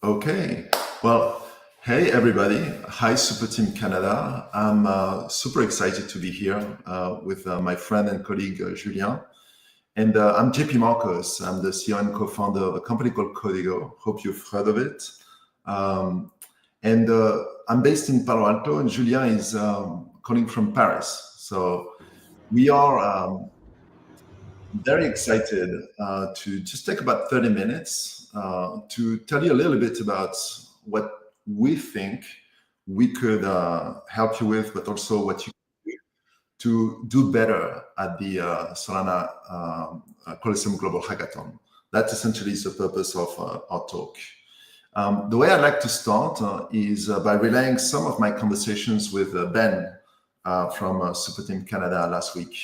Okay. Well, hey everybody. Hi, Super Team Canada. I'm super excited to be here with my friend and colleague Julien. And I'm JP Marcos. I'm the CEO and co-founder of a company called Codigo. Hope you've heard of it. And I'm based in Palo Alto, and Julien is calling from Paris. So we are very excited to just take about 30 minutes to tell you a little bit about what we think we could help you with, but also what you can do to do better at the Solana Coliseum Global Hackathon. That essentially is the purpose of our talk. The way I'd like to start is by relaying some of my conversations with Ben from Super Team Canada last week.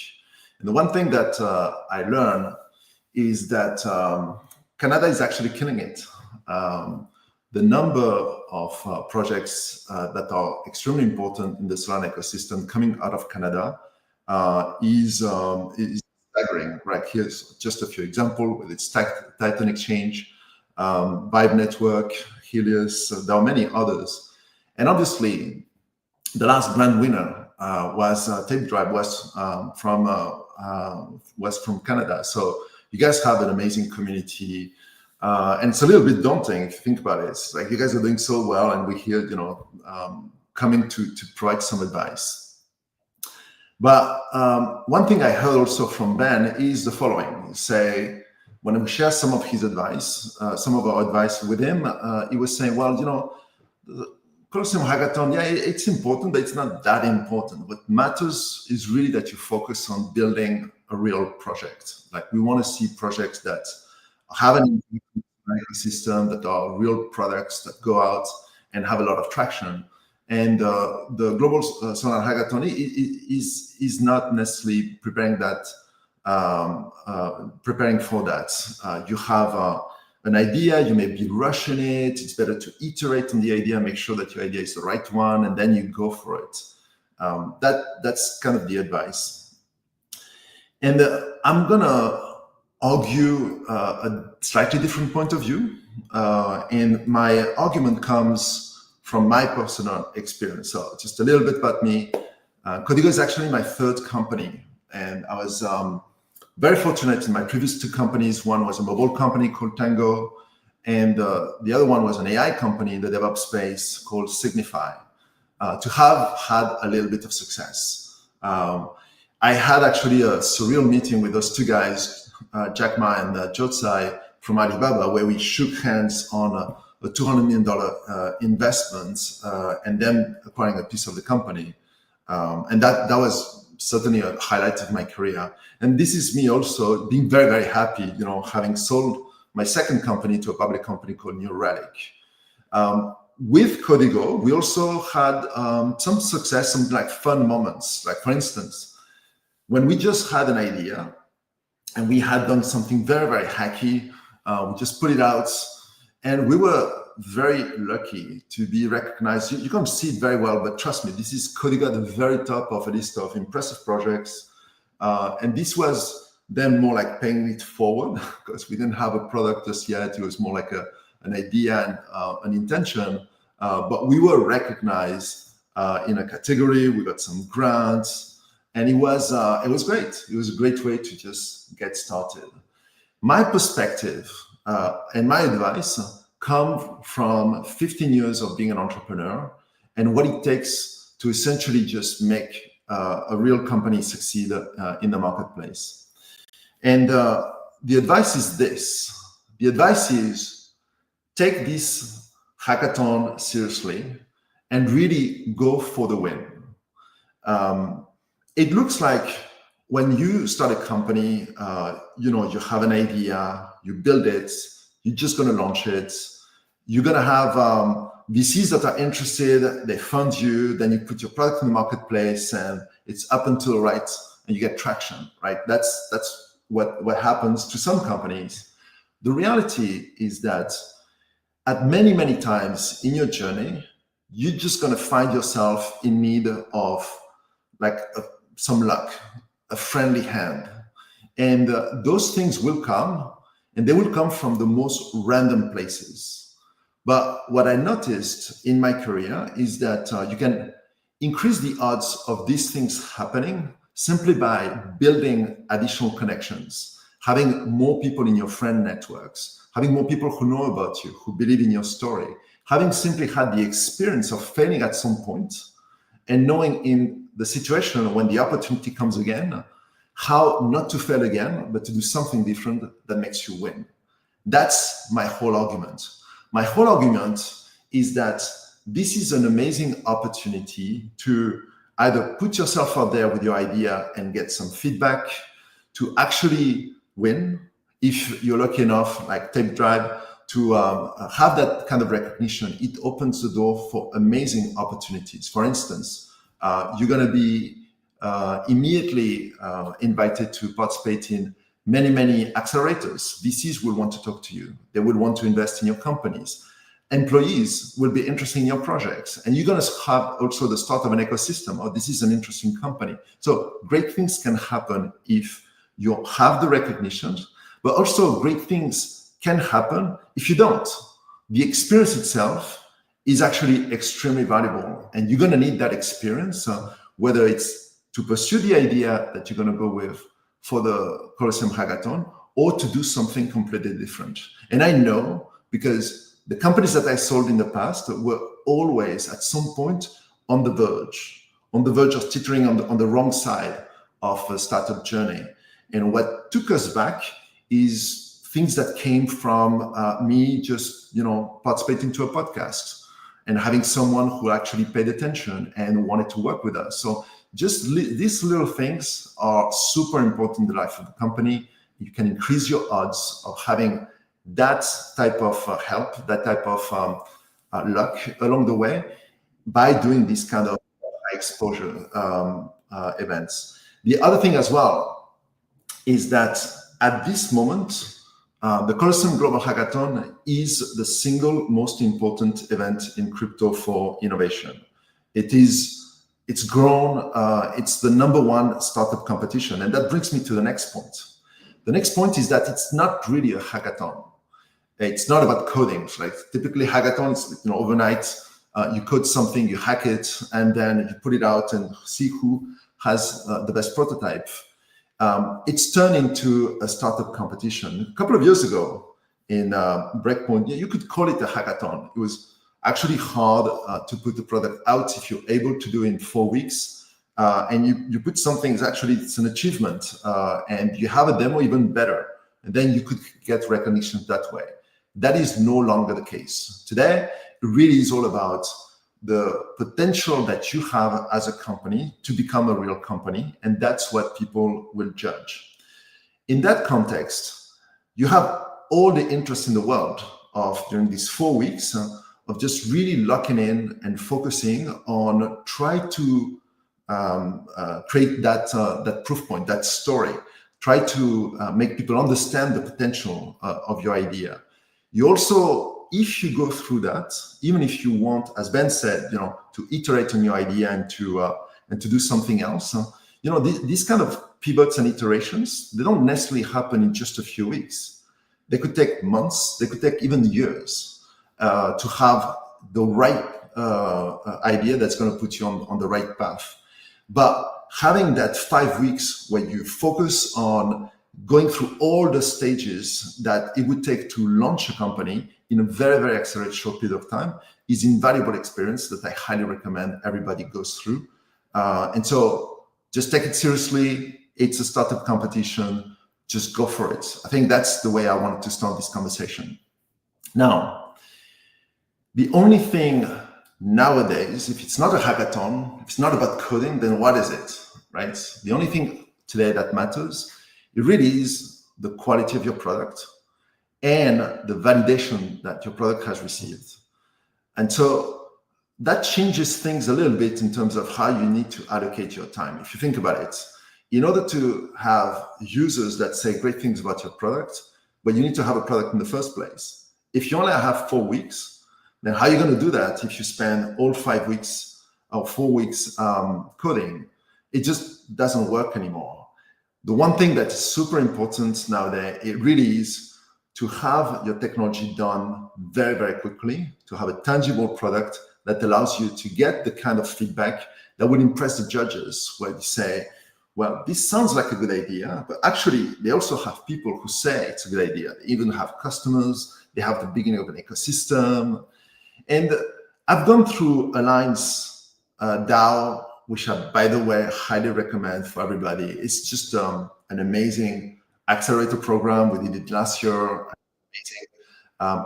And the one thing that I learned is that Canada is actually killing it. The number of projects that are extremely important in the Solana ecosystem coming out of Canada is staggering. Right, here's just a few examples. With its Titan Exchange, Vibe Network, Helios. There are many others, and obviously, the last grand winner was Tape Drive was from Canada. So you guys have an amazing community, and it's a little bit daunting if you think about it. It's like you guys are doing so well, and we're here, coming to provide some advice. But one thing I heard also from Ben is the following: say, when we share some of his advice, some of our advice with him, he was saying, well, the Coliseum Hackathon, yeah, it's important, but it's not that important. What matters is really that you focus on building a real project. Like, we want to see projects that have an ecosystem, that are real products that go out and have a lot of traction. And the Global Solana Hackathon is not necessarily preparing for that. You have an idea, you may be rushing it. It's better to iterate on the idea, make sure that your idea is the right one, and then you go for it. That's kind of the advice. And I'm gonna argue a slightly different point of view. And my argument comes from my personal experience. So just a little bit about me. Codigo is actually my third company. And I was very fortunate in my previous two companies. One was a mobile company called Tango, and the other one was an AI company in the DevOps space called Signify, to have had a little bit of success. I had actually a surreal meeting with those two guys, Jack Ma and Jotsai from Alibaba, where we shook hands on a $200 million investment and then acquiring a piece of the company. And that was certainly a highlight of my career. And this is me also being very, very happy, having sold my second company to a public company called New Relic. With Codigo, we also had some success, some fun moments. Like, for instance, when we just had an idea and we had done something very, very hacky, we just put it out, and we were very lucky to be recognized. You can't see it very well, but trust me, this is Codigo at the very top of a list of impressive projects. And this was then more like paying it forward, because we didn't have a product just yet. It was more like an idea and an intention. But we were recognized in a category. We got some grants, and it was great. It was a great way to just get started. My perspective and my advice come from 15 years of being an entrepreneur and what it takes to essentially just make a real company succeed in the marketplace. And the advice is this. The advice is, take this hackathon seriously and really go for the win. It looks like when you start a company, you have an idea, you build it, you're just going to launch it. You're going to have VCs that are interested, they fund you, then you put your product in the marketplace, and it's up until the right, and you get traction, right? That's what happens to some companies. The reality is that at many, many times in your journey, you're just going to find yourself in need of some luck, a friendly hand. And those things will come, and they will come from the most random places. But what I noticed in my career is that you can increase the odds of these things happening simply by building additional connections, having more people in your friend networks, having more people who know about you, who believe in your story, having simply had the experience of failing at some point, and knowing in the situation when the opportunity comes again, how not to fail again, but to do something different that makes you win. That's my whole argument. My whole argument is that this is an amazing opportunity to either put yourself out there with your idea and get some feedback, to actually win, if you're lucky enough, like Tape Drive, to have that kind of recognition. It opens the door for amazing opportunities. For instance, you're going to be immediately invited to participate in many accelerators. VCs will want to talk to you. They will want to invest in your companies. Employees will be interested in your projects. And you're going to have also the start of an ecosystem. Oh, this is an interesting company. So great things can happen if you have the recognition, but also great things can happen if you don't. The experience itself is actually extremely valuable. And you're going to need that experience, whether it's to pursue the idea that you're going to go with for the Colosseum Hackathon, or to do something completely different. And I know, because the companies that I sold in the past were always at some point on the verge of teetering on the wrong side of a startup journey. And what took us back is things that came from me just, participating to a podcast and having someone who actually paid attention and wanted to work with us. So just these little things are super important in the life of the company. You can increase your odds of having that type of help, that type of luck along the way by doing these kind of high exposure events. The other thing as well is that at this moment, the Colosseum Global Hackathon is the single most important event in crypto for innovation. It's grown, it's the #1 startup competition. And that brings me to the next point. The next point is that it's not really a hackathon. It's not about coding. Like typically hackathons, overnight, you code something, you hack it, and then you put it out and see who has the best prototype. It's turned into a startup competition. A couple of years ago in Breakpoint, you could call it a hackathon. It was actually hard to put the product out if you're able to do it in 4 weeks. And you put something, it's an achievement, and you have a demo even better. And then you could get recognition that way. That is no longer the case. Today, it really is all about the potential that you have as a company to become a real company. And that's what people will judge. In that context, you have all the interest in the world of during these 4 weeks of just really locking in and focusing on try to create that proof point, that story. Try to make people understand the potential of your idea. You also, if you go through that, even if you want, as Ben said, to iterate on your idea and to do something else, these kind of pivots and iterations, they don't necessarily happen in just a few weeks. They could take months, they could take even years to have the right idea that's going to put you on the right path. But having that 5 weeks where you focus on going through all the stages that it would take to launch a company in a very, very accelerated short period of time is invaluable experience that I highly recommend everybody goes through. And so just take it seriously. It's a startup competition. Just go for it. I think that's the way I wanted to start this conversation. Now, the only thing nowadays, if it's not a hackathon, if it's not about coding, then what is it, right? The only thing today that matters, it really is the quality of your product and the validation that your product has received. And so that changes things a little bit in terms of how you need to allocate your time. If you think about it, in order to have users that say great things about your product, but you need to have a product in the first place. If you only have 4 weeks, then how are you going to do that if you spend all 5 weeks or 4 weeks coding? It just doesn't work anymore. The one thing that is super important nowadays, it really is to have your technology done very, very quickly, to have a tangible product that allows you to get the kind of feedback that would impress the judges, where you say, well, this sounds like a good idea, but actually they also have people who say it's a good idea. They even have customers, they have the beginning of an ecosystem. And I've gone through Alliance DAO, which I, by the way, highly recommend for everybody. It's just an amazing accelerator program. We did it last year.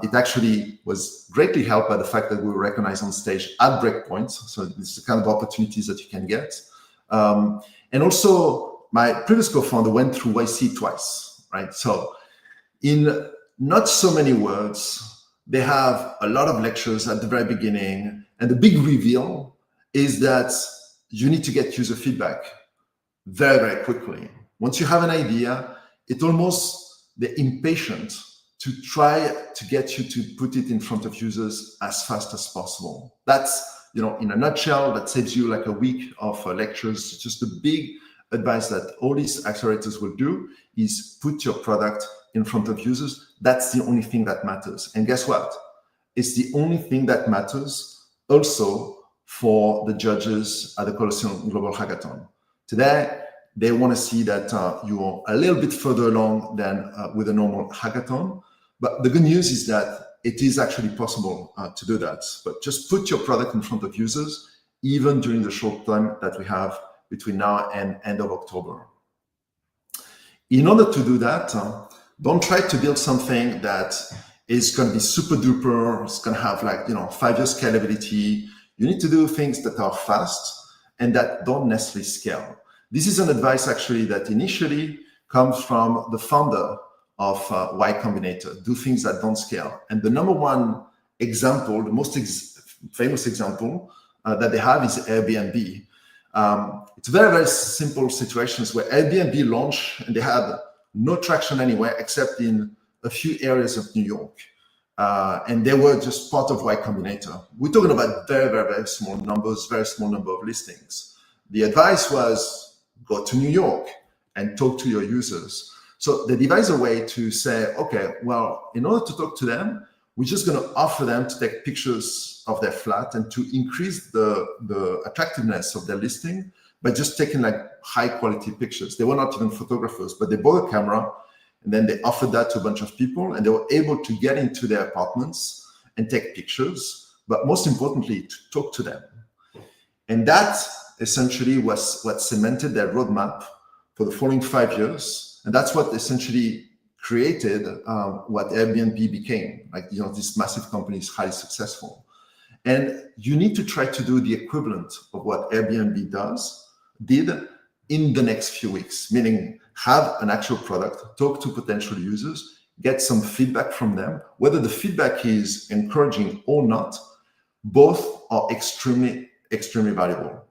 It actually was greatly helped by the fact that we were recognized on stage at breakpoints. So it's the kind of opportunities that you can get. And also, my previous co-founder went through YC twice, right? So in not so many words, they have a lot of lectures at the very beginning. And the big reveal is that you need to get user feedback very, very quickly. Once you have an idea, it almost, they're impatient to try to get you to put it in front of users as fast as possible. That's, in a nutshell, that saves you like a week of lectures. Just a big advice that all these accelerators will do is put your product in front of users. That's the only thing that matters. And guess what? It's the only thing that matters also for the judges at the Colosseum Global Hackathon. Today, they want to see that you are a little bit further along than with a normal hackathon. But the good news is that it is actually possible to do that. But just put your product in front of users, even during the short time that we have between now and end of October. In order to do that, don't try to build something that is going to be super duper. It's going to have 5-year scalability. You need to do things that are fast and that don't necessarily scale. This is an advice actually that initially comes from the founder of Y Combinator. Do things that don't scale. And the number one example, the most famous example that they have is Airbnb. It's very, very simple situations where Airbnb launched and they had no traction anywhere except in a few areas of New York. And they were just part of Y Combinator. We're talking about very, very, very small numbers, very small number of listings. The advice was go to New York and talk to your users. So they devised a way to say, okay, well, in order to talk to them, we're just going to offer them to take pictures of their flat and to increase the attractiveness of their listing by just taking high quality pictures. They were not even photographers, but they bought a camera and then they offered that to a bunch of people and they were able to get into their apartments and take pictures, but most importantly, to talk to them. And that essentially was what cemented their roadmap for the following 5 years. And that's what essentially created what Airbnb became. This massive company is highly successful. And you need to try to do the equivalent of what Airbnb did in the next few weeks, meaning have an actual product, talk to potential users, get some feedback from them. Whether the feedback is encouraging or not, both are extremely, extremely valuable.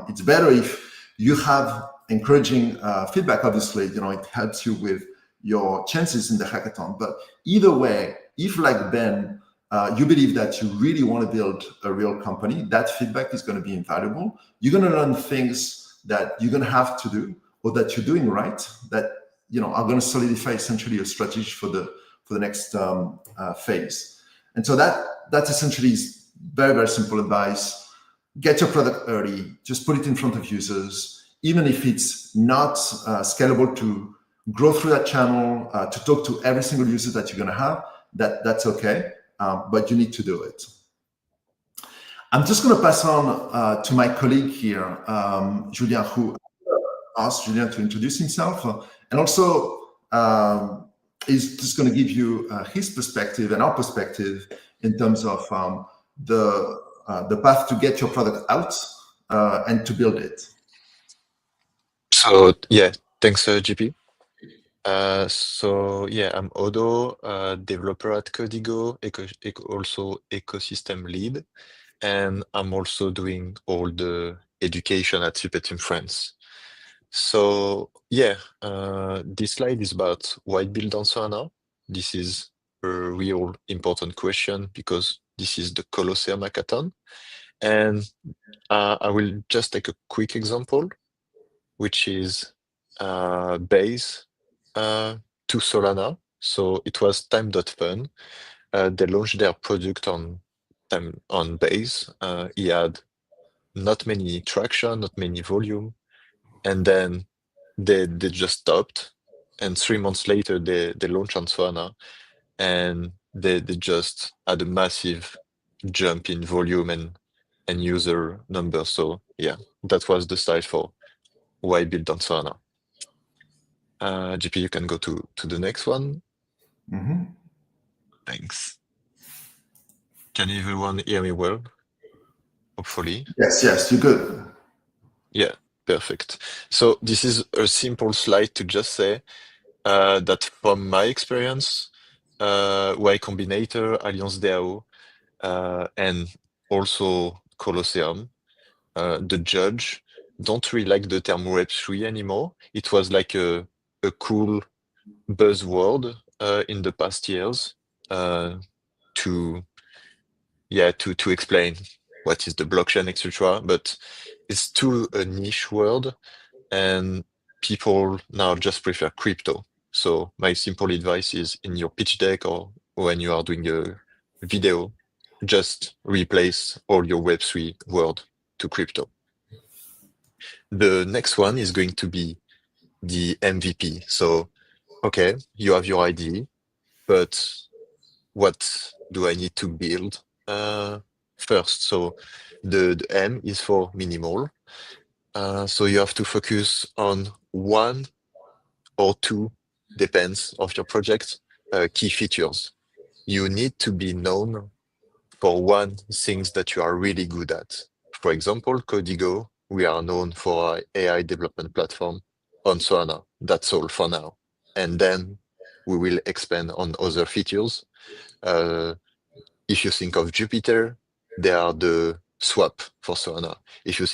It's better if you have encouraging feedback. Obviously, it helps you with your chances in the hackathon. But either way, if like Ben, you believe that you really want to build a real company, that feedback is going to be invaluable. You're going to learn things that you're going to have to do or that you're doing right that are going to solidify essentially your strategy for the next phase. And so that essentially is very, very simple advice. Get your product early, just put it in front of users. Even if it's not scalable to grow through that channel, to talk to every single user that you're going to have, that's okay, but you need to do it. I'm just going to pass on to my colleague here, Julien, who asked Julien to introduce himself, and also is just going to give you his perspective and our perspective in terms of the path to get your product out and to build it. So yeah, thanks, GP. So yeah, I'm Odo, developer at Codigo, also ecosystem lead, and I'm also doing all the education at Super France. So yeah, this slide is about why build on Solana. This is a real important question because this is the Colosseum Hackathon, and I will just take a quick example, which is base to Solana. So it was time.fun. They launched their product on Base. He had not many traction, not many volume, and then they just stopped. And 3 months later, they launched on Solana, and they just had a massive jump in volume and user numbers. So yeah, that was the style for why built on Solana. GP, you can go to the next one. Mhm. Thanks. Can everyone hear me well? Hopefully. Yes, you're good. Yeah, perfect. So this is a simple slide to just say that from my experience, Y Combinator, Alliance DAO, and also Colosseum, the judge don't really like the term Web3 anymore. It was like a cool buzzword in the past years uh, to to explain what is the blockchain, etc. But it's too a niche word, and people now just prefer crypto. So my simple advice is in your pitch deck or when you are doing a video, just replace all your Web3 word to crypto. The next one is going to be the MVP. So, okay, you have your idea, but what do I need to build first? So the M is for minimal. So you have to focus on one or two, depends of your project, key features. You need to be known for one things that you are really good at. For example, Codigo, we are known for our AI development platform on Solana. That's all for now. And then we will expand on other features. Uh, if you think of Jupiter, they are the swap for Solana. If you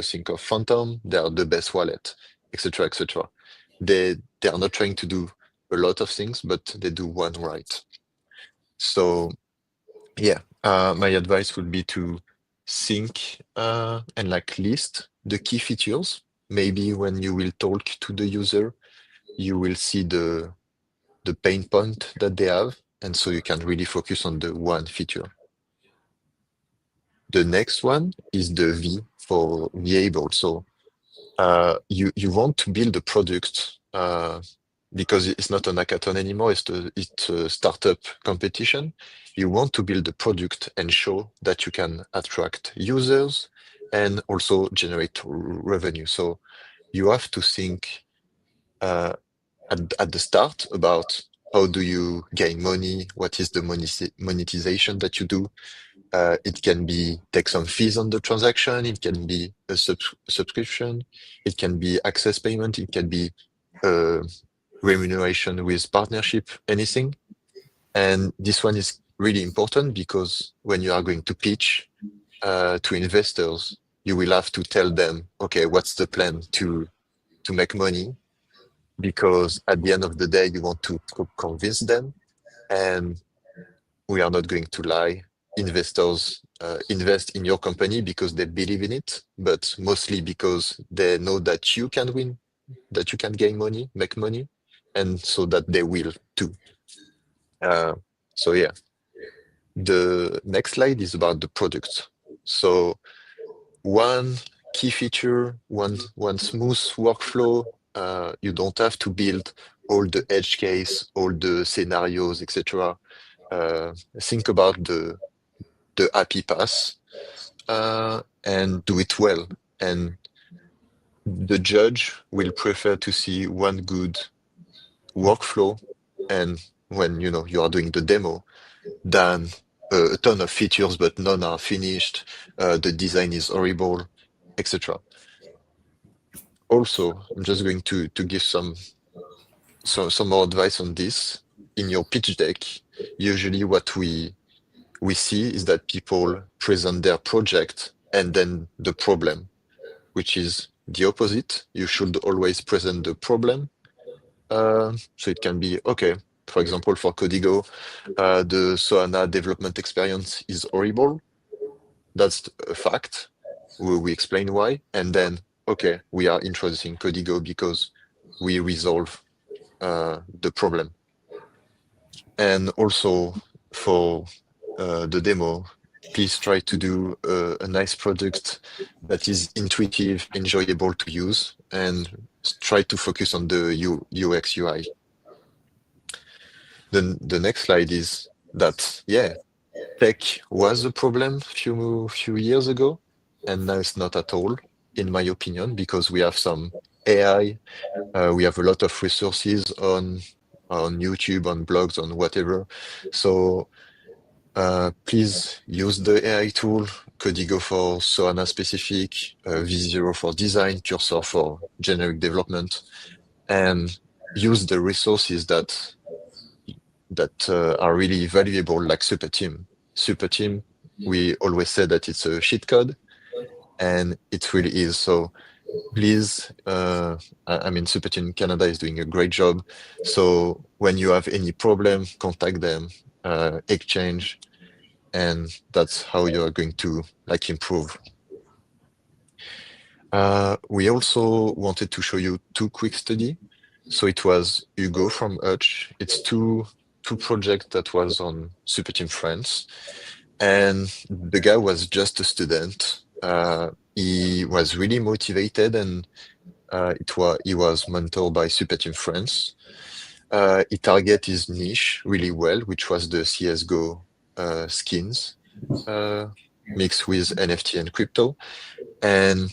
think of Phantom, they are the best wallet, etc., etc. They are not trying to do a lot of things, but they do one right. So yeah, my advice would be to think and like list the key features. Maybe when you will talk to the user, you will see the pain point that they have, and so you can really focus on the one feature. The next one is the V for viable. So you want to build a product because it's not an hackathon anymore. It's a startup competition. You want to build a product and show that you can attract users and also generate revenue. So you have to think uh, at the start about how do you gain money, what is the monetization that you do. It can be take some fees on the transaction. It can be a subscription. It can be access payment. It can be uh, remuneration with partnership, anything. And this one is really important because when you are going to pitch to investors, you will have to tell them, okay, what's the plan to make money? Because at the end of the day, you want to convince them. And we are not going to lie. Investors invest in your company because they believe in it, but mostly because they know that you can win, that you can gain money, make money, and so that they will too. Uh, so yeah, the next slide is about the product. So one key feature, one smooth workflow. You don't have to build all the edge case, all the scenarios, etc. Think about the happy path and do it well. And the judge will prefer to see one good workflow and when you are doing the demo than a ton of features but none are finished, the design is horrible, etc. Also, I'm just going to give some more advice on this. In your pitch deck, usually what we see is that people present their project and then the problem, which is the opposite. You should always present the problem. So it can be, okay, for example, for Codigo, the Solana development experience is horrible. That's a fact. We explain why. And then, okay, we are introducing Codigo because we resolve the problem. And also for the demo, please try to do a nice product that is intuitive, enjoyable to use, and try to focus on the UX UI. Then the next slide is that, yeah, tech was a problem few years ago, and now it's not at all, in my opinion, because we have some AI, we have a lot of resources on YouTube, on blogs, on whatever. So please use the AI tool, Codigo for Solana specific, V0 for design, Cursor for generic development, and use the resources that are really valuable, like Superteam. Superteam, we always say that it's a cheat code, and it really is. So please, I mean, Superteam Canada is doing a great job. So when you have any problem, contact them, exchange, and that's how you are going to like improve. We also wanted to show you two quick study. So it was Hugo from Hutch. It's two projects that was on Superteam France. And the guy was just a student. He was really motivated, and he was mentored by Superteam France. He target his niche really well, which was the CSGO skins mixed with NFT and crypto. And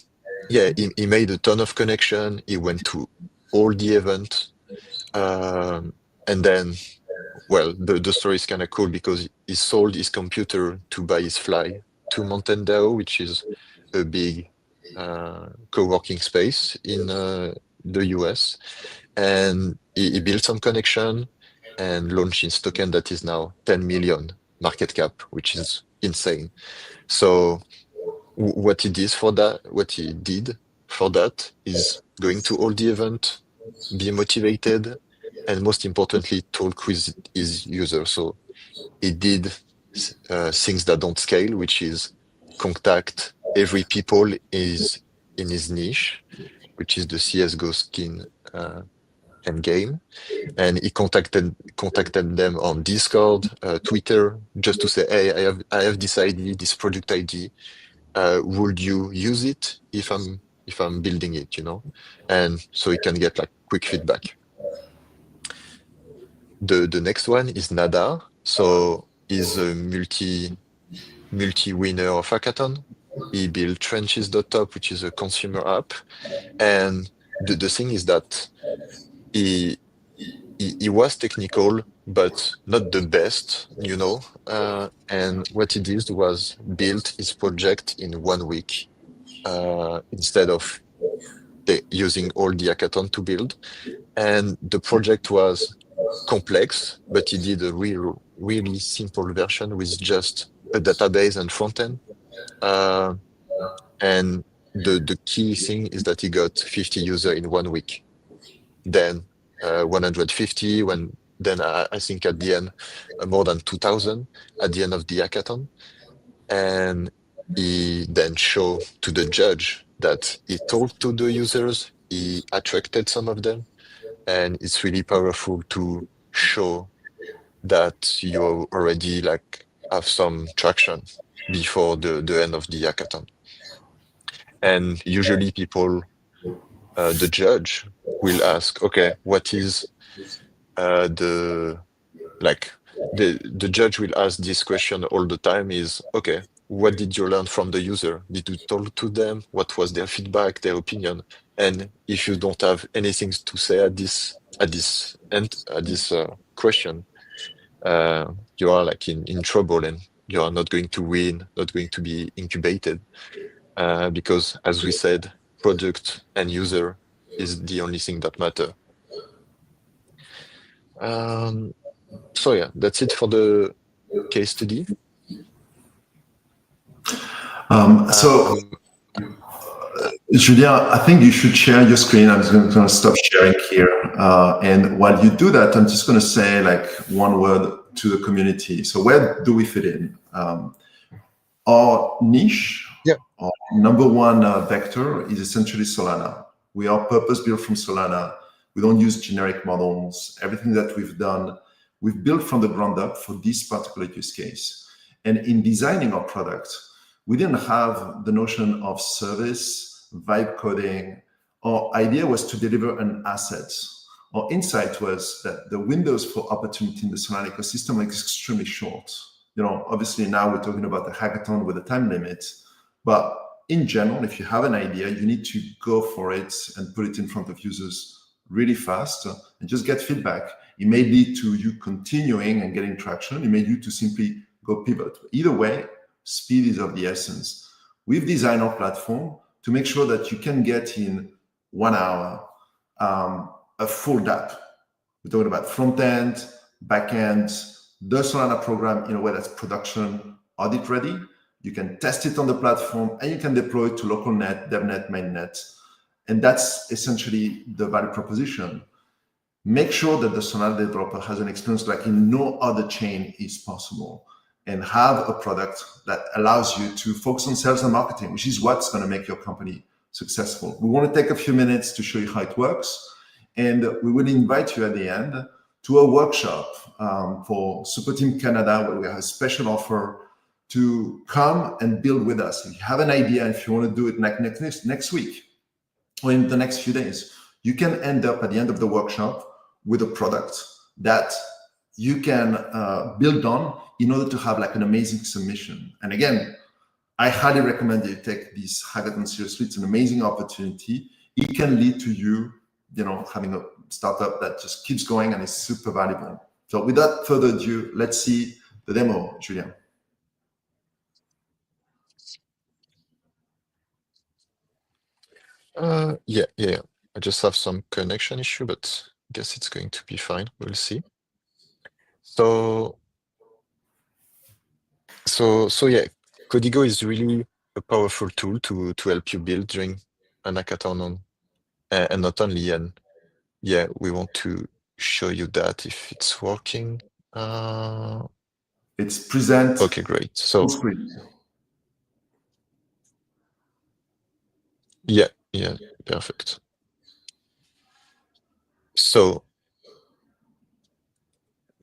yeah, he made a ton of connection. He went to all the events. And then, well, the story is kind of cool because he sold his computer to buy his fly to Mountain DAO, which is a big co-working space in the US. And he built some connection and launched his token that is now 10 million market cap, which is insane. So what he did for that is going to all the event, be motivated, and most importantly, talk with his users. So he did things that don't scale, which is contact every people is in his niche, which is the CSGO skin and game. And he contacted them on Discord, Twitter, just to say, hey, I have this ID, this product ID. Would you use it if I'm building it, you know? And so he can get like quick feedback. The next one is Nada. So he's a multi winner of hackathon. He built Trenches.top, which is a consumer app. And the thing is that he was technical, but not the best, you know. And what he did was build his project in 1 week instead of using all the hackathon to build. And the project was complex, but he did a really simple version with just a database and front end. And the key thing is that he got 50 users in 1 week. Then 150, then I think at the end, more than 2,000 at the end of the hackathon. And he then showed to the judge that he talked to the users, he attracted some of them, and it's really powerful to show that you already like have some traction before the end of the hackathon. And usually people, the judge will ask, okay, what is the judge will ask this question all the time is, okay, what did you learn from the user? Did you talk to them? What was their feedback, their opinion? And if you don't have anything to say at this question, you are like in trouble, and you are not going to win, not going to be incubated, because as we said, product and user is the only thing that matter. So yeah, that's it for the case study. Julien, I think you should share your screen. I'm just going to stop sharing here. And while you do that, I'm just going to say like one word to the community. So where do we fit in? Our niche, our number one vector is essentially Solana. We are purpose-built from Solana. We don't use generic models. Everything that we've done, we've built from the ground up for this particular use case. And in designing our product, we didn't have the notion of service, vibe coding. Our idea was to deliver an asset. Our insight was that the windows for opportunity in the Solana ecosystem is extremely short. Obviously now we're talking about a hackathon with a time limit, but in general, if you have an idea, you need to go for it and put it in front of users really fast and just get feedback. It may lead to you continuing and getting traction. It may lead to simply go pivot. Either way, speed is of the essence. We've designed our platform to make sure that you can get in 1 hour a full dApp. We're talking about front end, back end, the Solana program in a way that's production audit ready. You can test it on the platform and you can deploy it to local net, DevNet, mainnet. And that's essentially the value proposition. Make sure that the Solana developer has an experience like in no other chain is possible, and have a product that allows you to focus on sales and marketing, which is what's going to make your company successful. We want to take a few minutes to show you how it works. And we will invite you at the end to a workshop for Super Team Canada, where we have a special offer to come and build with us. If you have an idea, if you want to do it next week or in the next few days, you can end up at the end of the workshop with a product that you can build on in order to have like an amazing submission. And again, I highly recommend that you take this hackathon seriously. It's an amazing opportunity. It can lead to you, having a startup that just keeps going and is super valuable. So without further ado, let's see the demo, Julien. Yeah. I just have some connection issue, but I guess it's going to be fine. We'll see. So yeah, Codigo is really a powerful tool to help you build during an hackathon and not only. And yeah, we want to show you that if it's working. It's present. Okay, great. So yeah, perfect. So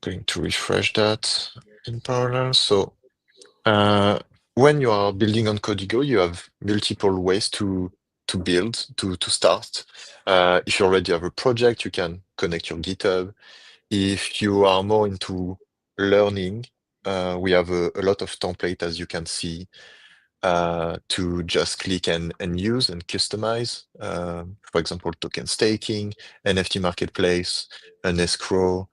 going to refresh that in parallel. So when you are building on Codigo, you have multiple ways to build, to start. If you already have a project, you can connect your GitHub. If you are more into learning, we have a lot of template, as you can see, to just click and use and customize. For example, token staking, NFT marketplace, an escrow,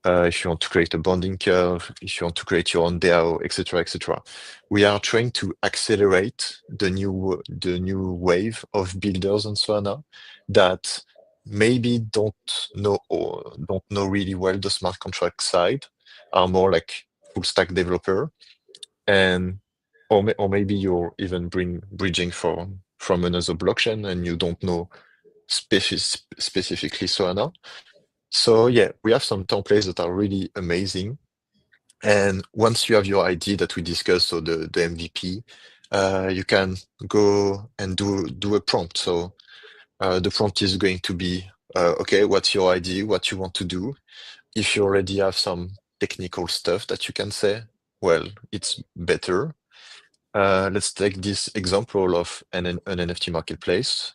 if you want to create a bonding curve, if you want to create your own DAO, etc., etc. We are trying to accelerate the new wave of builders on Solana that maybe don't know really well the smart contract side, are more like full stack developer, and or maybe you're even bridging from another blockchain and you don't know specifically Solana. So yeah, we have some templates that are really amazing. And once you have your ID that we discussed, so the MVP, you can go and do a prompt. So the prompt is going to be, okay, what's your ID? What you want to do? If you already have some technical stuff that you can say, well, it's better. Let's take this example of an NFT marketplace.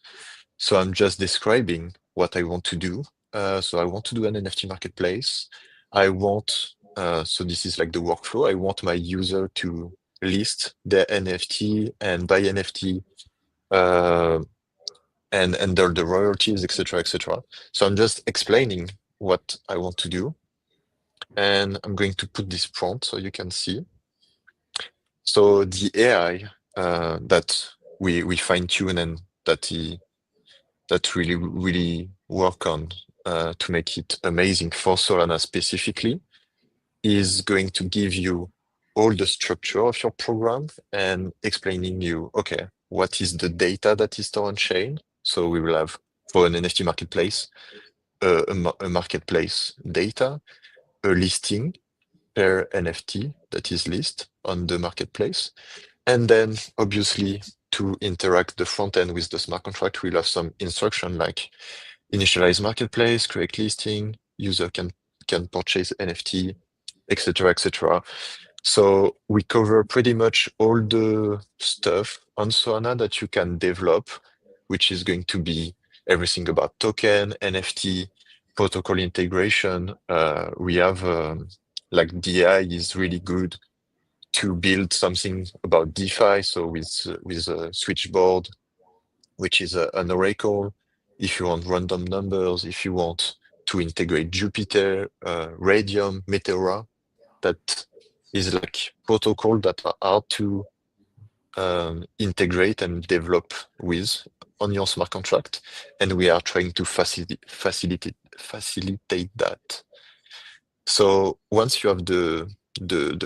So I'm just describing what I want to do. So I want to do an NFT marketplace. So this is like the workflow. I want my user to list their NFT and buy NFT and enter the royalties, etc., etc. So I'm just explaining what I want to do. And I'm going to put this prompt so you can see. So the AI that we fine tune and that really work on to make it amazing for Solana specifically is going to give you all the structure of your program and explaining you, okay, what is the data that is stored on chain? So we will have for an NFT marketplace, a marketplace data, a listing per NFT that is listed on the marketplace. And then obviously to interact the front end with the smart contract, we'll have some instruction like initialize marketplace, create listing, user can purchase NFT, etc., etc. So we cover pretty much all the stuff on Solana that you can develop, which is going to be everything about token, NFT, protocol integration. We have like DI is really good to build something about DeFi. So with a switchboard, which is an oracle. If you want random numbers, if you want to integrate Jupyter, Radium, Meteora, that is like protocol that are hard to integrate and develop with on your smart contract, and we are trying to facilitate that. So once you have the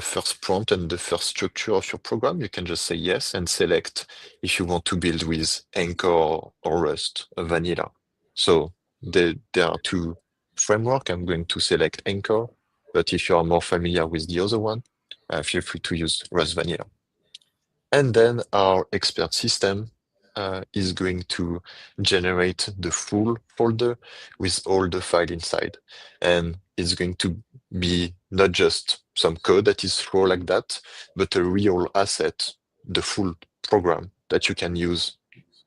first prompt and the first structure of your program, you can just say yes and select if you want to build with Anchor or Rust, vanilla. So there are two framework. I'm going to select Anchor, but if you are more familiar with the other one, feel free to use Rust vanilla. And then our expert system is going to generate the full folder with all the file inside. And it's going to be not just some code that is thrown like that, but a real asset, the full program that you can use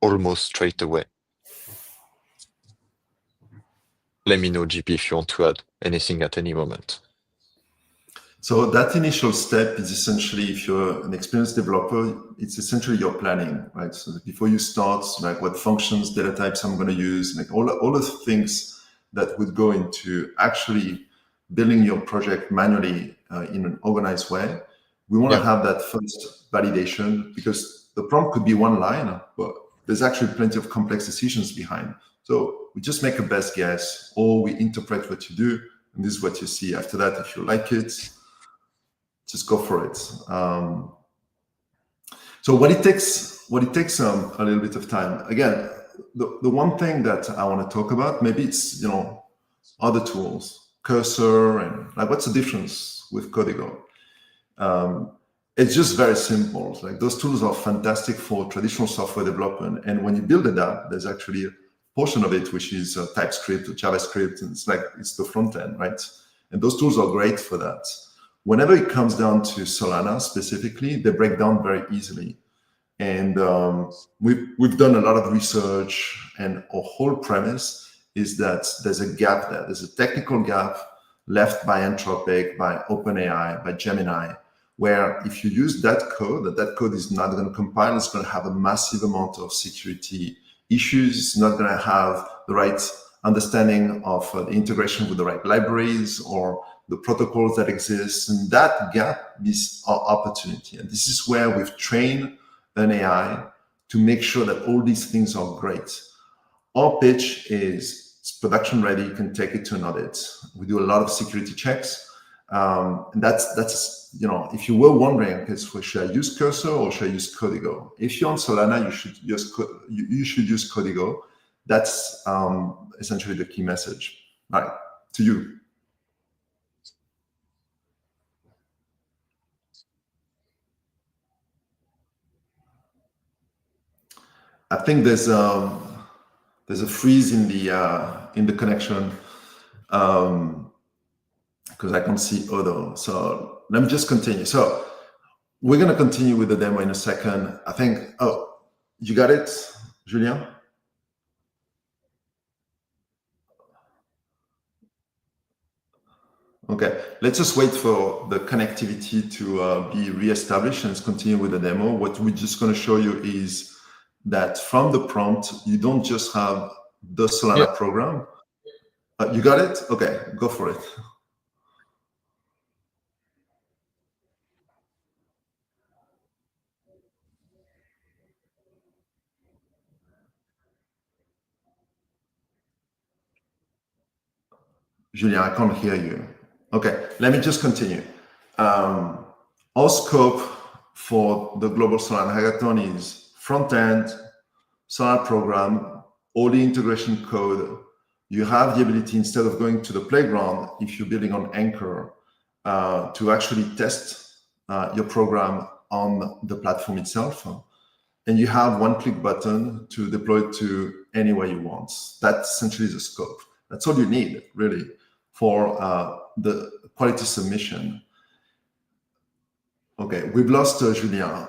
almost straight away. Let me know, GP, if you want to add anything at any moment. So that initial step is essentially, if you're an experienced developer, it's essentially your planning, right? So before you start, like what functions, data types I'm going to use, like all the things that would go into actually building your project manually in an organized way. We want to have that first validation, because the prompt could be one line, but there's actually plenty of complex decisions behind. So we just make a best guess, or we interpret what you do, and this is what you see. After that, if you like it, just go for it. So what it takes a little bit of time. Again, the one thing that I want to talk about, maybe it's other tools, Cursor, and like what's the difference with Codigo? It's just very simple. Like those tools are fantastic for traditional software development, and when you build it up, there's actually a portion of it which is TypeScript or JavaScript, and it's the front end, right? And those tools are great for that. Whenever it comes down to Solana specifically, they break down very easily. And we've done a lot of research, and our whole premise is that there's a gap there. There's a technical gap left by Anthropic, by OpenAI, by Gemini, where if you use that code is not going to compile. It's going to have a massive amount of security issues. It's not going to have the right understanding of the integration with the right libraries or the protocols that exist, and that gap is our opportunity. And this is where we've trained an AI to make sure that all these things are great. Our pitch is it's production ready. You can take it to an audit. We do a lot of security checks. And that's if you were wondering, okay, so should I use Cursor or should I use Codigo? If you're on Solana, you should use Codigo. That's essentially the key message. All right, to you. I think there's a freeze in the connection because I can't see Odo. So let me just continue. So we're going to continue with the demo in a second. I think, you got it, Julien? Okay, let's just wait for the connectivity to be reestablished and let's continue with the demo. What we're just going to show you is that from the prompt, you don't just have the Solana program. You got it? Okay, go for it. Julien, I can't hear you. Okay, let me just continue. Our scope for the Global Solana Hackathon is front-end, Solana program, all the integration code. You have the ability, instead of going to the playground, if you're building on Anchor, to actually test your program on the platform itself. And you have one-click button to deploy it to any way you want. That's essentially the scope. That's all you need, really, for the quality submission. Okay, we've lost Julien.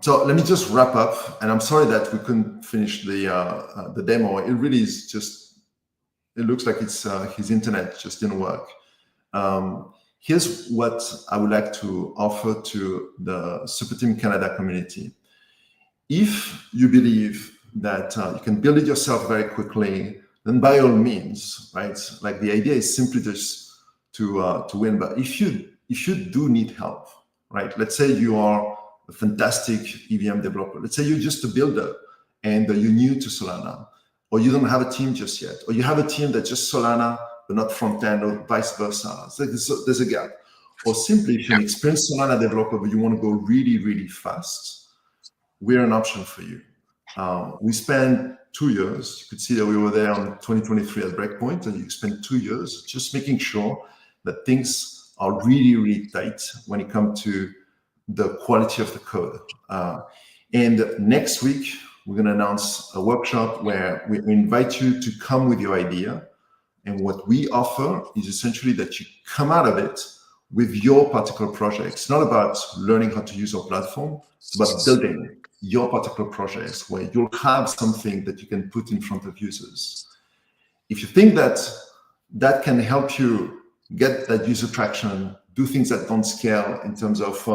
So let me just wrap up. And I'm sorry that we couldn't finish the demo. It really is just, it looks like it's his internet just didn't work. Here's what I would like to offer to the Super Team Canada community. If you believe that you can build it yourself very quickly, then by all means, right? Like the idea is simply just to win. But if you do need help, right? Let's say you are a fantastic EVM developer. Let's say you're just a builder and you're new to Solana, or you don't have a team just yet, or you have a team that's just Solana, but not front end, or vice versa. So there's a gap. Or simply, if you're an experienced Solana developer, but you want to go really, really fast, we're an option for you. We spent 2 years. You could see that we were there on 2023 at Breakpoint, and you spent 2 years just making sure that things are really, really tight when it comes to the quality of the code. And next week, we're going to announce a workshop where we invite you to come with your idea. And what we offer is essentially that you come out of it with your particular project. It's not about learning how to use our platform. It's about building your particular projects where you'll have something that you can put in front of users. If you think that that can help you get that user traction, do things that don't scale in terms of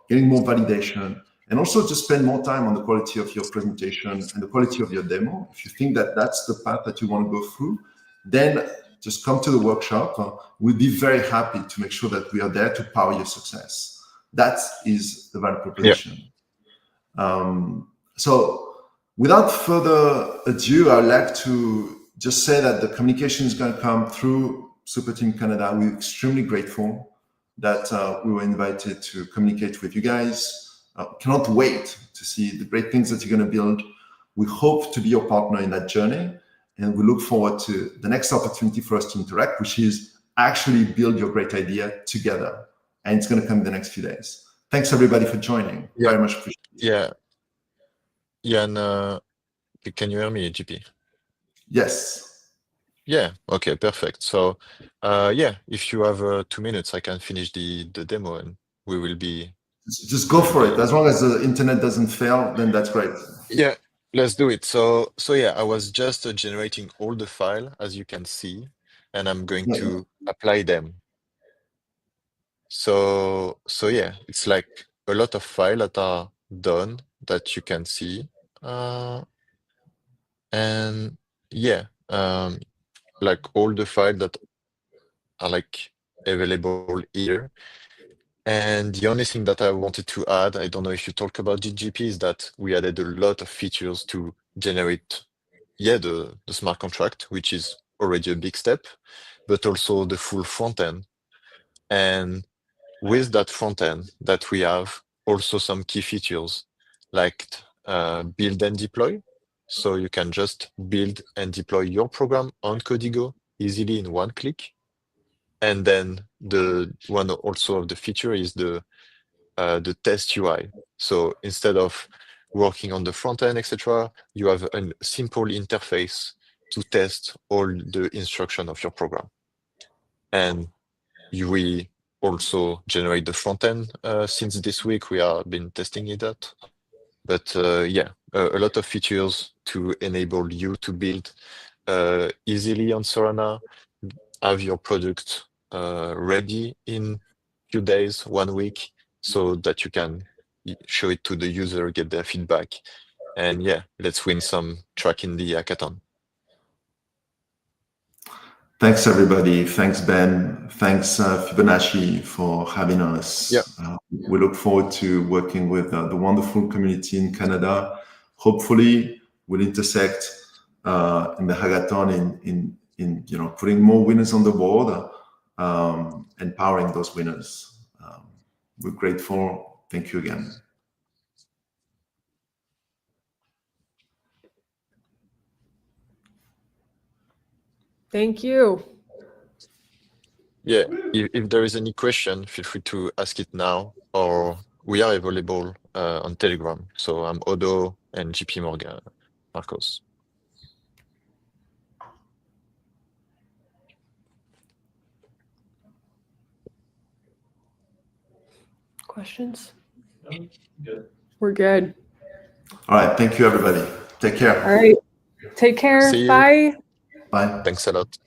getting more validation, and also just spend more time on the quality of your presentation and the quality of your demo. If you think that that's the path that you want to go through, then just come to the workshop. We'll be very happy to make sure that we are there to power your success. That is the value proposition. Yeah. So without further ado, I'd like to just say that the communication is going to come through Super Team Canada. We're extremely grateful that we were invited to communicate with you guys. Cannot wait to see the great things that you're going to build. We hope to be your partner in that journey, and we look forward to the next opportunity for us to interact, which is actually build your great idea together. And it's going to come in the next few days. Thanks everybody for joining. Yeah. Very much appreciated. Yeah, and can you hear me, GP? Yes. Yeah, okay, perfect. So yeah, if you have 2 minutes, I can finish the demo and we will be... Just go for it. As long as the internet doesn't fail, then that's great. Yeah, let's do it. So yeah, I was just generating all the file, as you can see, and I'm going to apply them. So yeah, it's like a lot of files that are done that you can see. And yeah, like all the files that are like available here. And the only thing that I wanted to add, I don't know if you talk about GGP, is that we added a lot of features to generate, the smart contract, which is already a big step, but also the full front end. And with that front end that we have also some key features like build and deploy. So you can just build and deploy your program on Codigo easily in one click. And then the one also of the feature is the test UI. So instead of working on the front end, etc., you have a simple interface to test all the instruction of your program. And you will also generate the front end. Since this week, we have been testing it out. But yeah, a lot of features to enable you to build easily on Solana, have your product ready in few days, 1 week, so that you can show it to the user, get their feedback. And yeah, let's win some track in the hackathon. Thanks, everybody. Thanks, Ben. Thanks, Fibonacci, for having us. Yeah. We look forward to working with the wonderful community in Canada. Hopefully, we'll intersect in the hackathon in putting more winners on the board, empowering those winners. We're grateful. Thank you again. Thank you. Yeah, if there is any question, feel free to ask it now, or we are available on Telegram. So I'm Odo and GP Morgan, Marcos. questions? We're good. All right. Thank you, everybody. Take care. All right. Take care. See you. Bye. Bye. Thanks a lot.